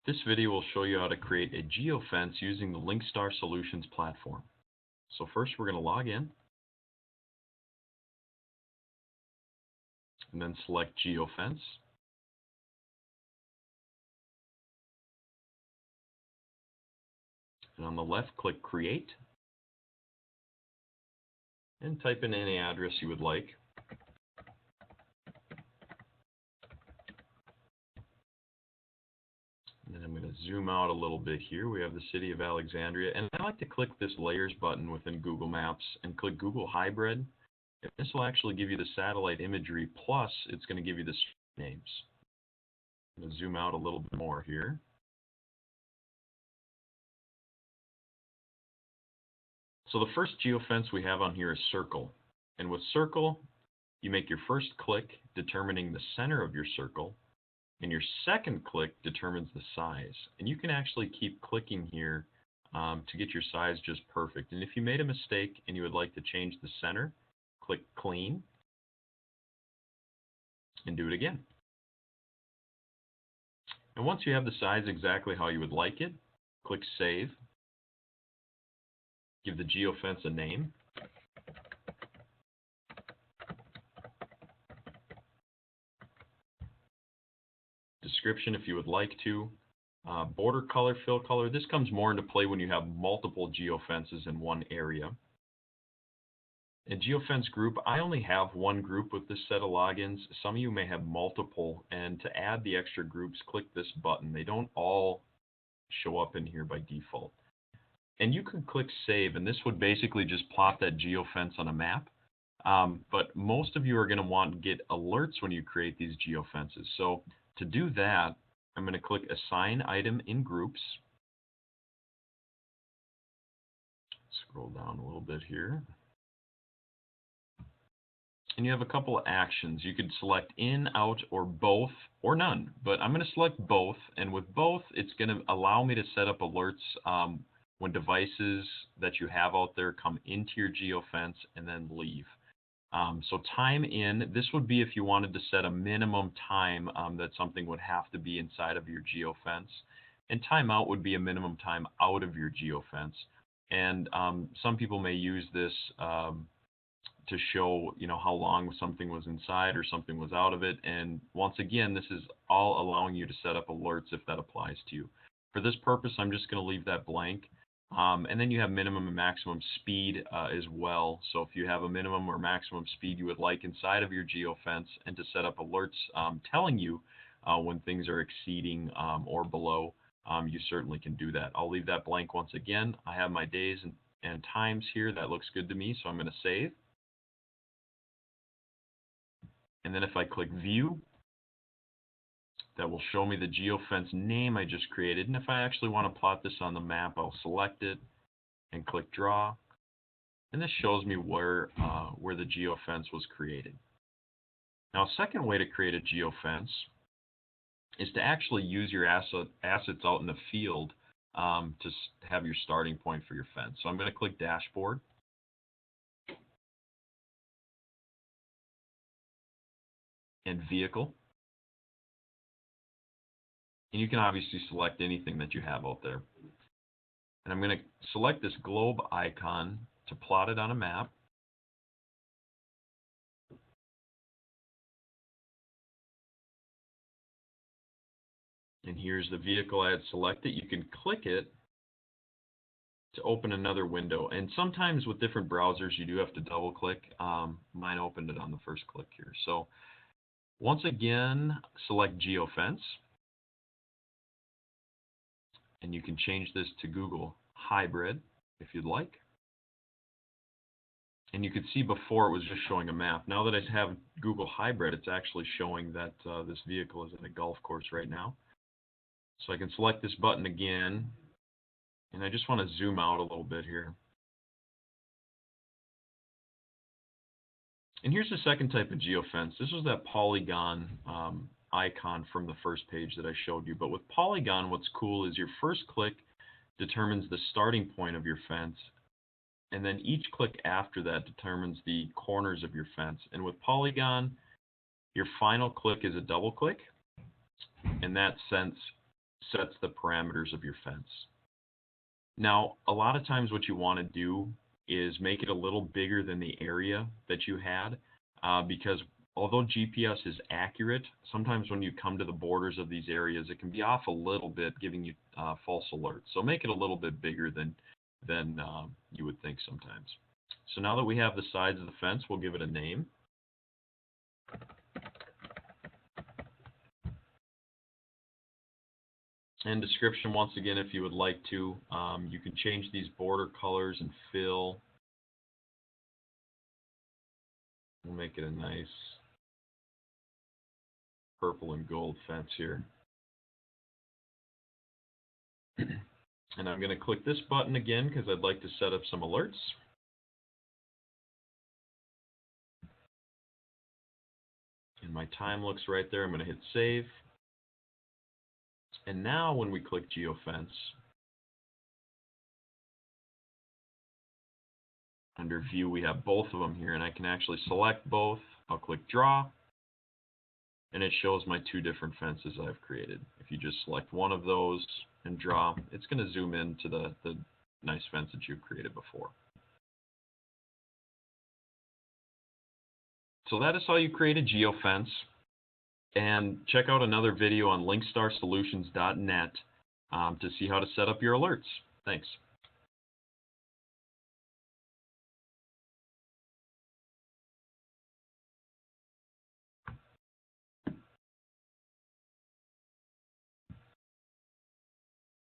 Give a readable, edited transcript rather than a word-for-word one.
This video will show you how to create a geofence using the LinkStar Solutions platform. So first we're going to log in and then select Geofence. And on the left, click Create and type in any address you would like. And then I'm going to zoom out a little bit here. We have the city of Alexandria, and I like to click this Layers button within Google Maps and click Google Hybrid. And this will actually give you the satellite imagery, plus it's going to give you the street names. I'm going to zoom out a little bit more here. So the first geofence we have on here is circle. And with circle, you make your first click determining the center of your circle, and your second click determines the size. And you can actually keep clicking here to get your size just perfect. And if you made a mistake and you would like to change the center, click Clean and do it again. And once you have the size exactly how you would like it, click Save. Give the geofence a name. Description if you would like to. Border color, fill color. This comes more into play when you have multiple geofences in one area. In geofence group, I only have one group with this set of logins. Some of you may have multiple, and to add the extra groups, click this button. They don't all show up in here by default. And you can click Save, and this would basically just plot that geofence on a map. But most of you are going to want to get alerts when you create these geofences. So to do that, I'm going to click Assign Item in Groups. Scroll down a little bit here. And you have a couple of actions. You could select in, out, or both, or none. But I'm going to select both, and with both, it's going to allow me to set up alerts when devices that you have out there come into your geofence and then leave. So time in, this would be if you wanted to set a minimum time that something would have to be inside of your geofence. And time out would be a minimum time out of your geofence. And some people may use this to show, how long something was inside or something was out of it. And once again, this is all allowing you to set up alerts if that applies to you. For this purpose, I'm just going to leave that blank. And then you have minimum and maximum speed as well. So if you have a minimum or maximum speed you would like inside of your geofence and to set up alerts telling you when things are exceeding or below, you certainly can do that. I'll leave that blank once again. I have my days and times here. That looks good to me, so I'm going to save. And then if I click View, that will show me the geofence name I just created. And if I actually want to plot this on the map, I'll select it and click Draw. And this shows me where the geofence was created. Now, a second way to create a geofence is to actually use your assets out in the field to have your starting point for your fence. So I'm going to click Dashboard. And Vehicle. And you can obviously select anything that you have out there. And I'm going to select this globe icon to plot it on a map. And here's the vehicle I had selected. You can click it to open another window. And sometimes with different browsers, you do have to double click. Mine opened it on the first click here. So once again, select Geofence. And you can change this to Google Hybrid if you'd like. And you could see before it was just showing a map. Now that I have Google Hybrid, it's actually showing that this vehicle is in a golf course right now. So I can select this button again. And I just want to zoom out a little bit here. And here's the second type of geofence. This was that polygon icon from the first page that I showed you. But with polygon, what's cool is your first click determines the starting point of your fence, and then each click after that determines the corners of your fence. And with polygon, your final click is a double click, and that sets the parameters of your fence. Now, a lot of times what you want to do is make it a little bigger than the area that you had, because although GPS is accurate, sometimes when you come to the borders of these areas, it can be off a little bit, giving you false alerts. So make it a little bit bigger than you would think sometimes. So now that we have the sides of the fence, we'll give it a name. And description, once again, if you would like to, you can change these border colors and fill. We'll make it a nice purple and gold fence here. And I'm going to click this button again because I'd like to set up some alerts. And my time looks right there. I'm going to hit save. And now when we click Geofence, under view we have both of them here, and I can actually select both. I'll click draw, and it shows my two different fences I've created. If you just select one of those and draw, it's going to zoom in to the nice fence that you've created before. So that is how you create a geofence. And check out another video on linkstarsolutions.net to see how to set up your alerts. Thanks.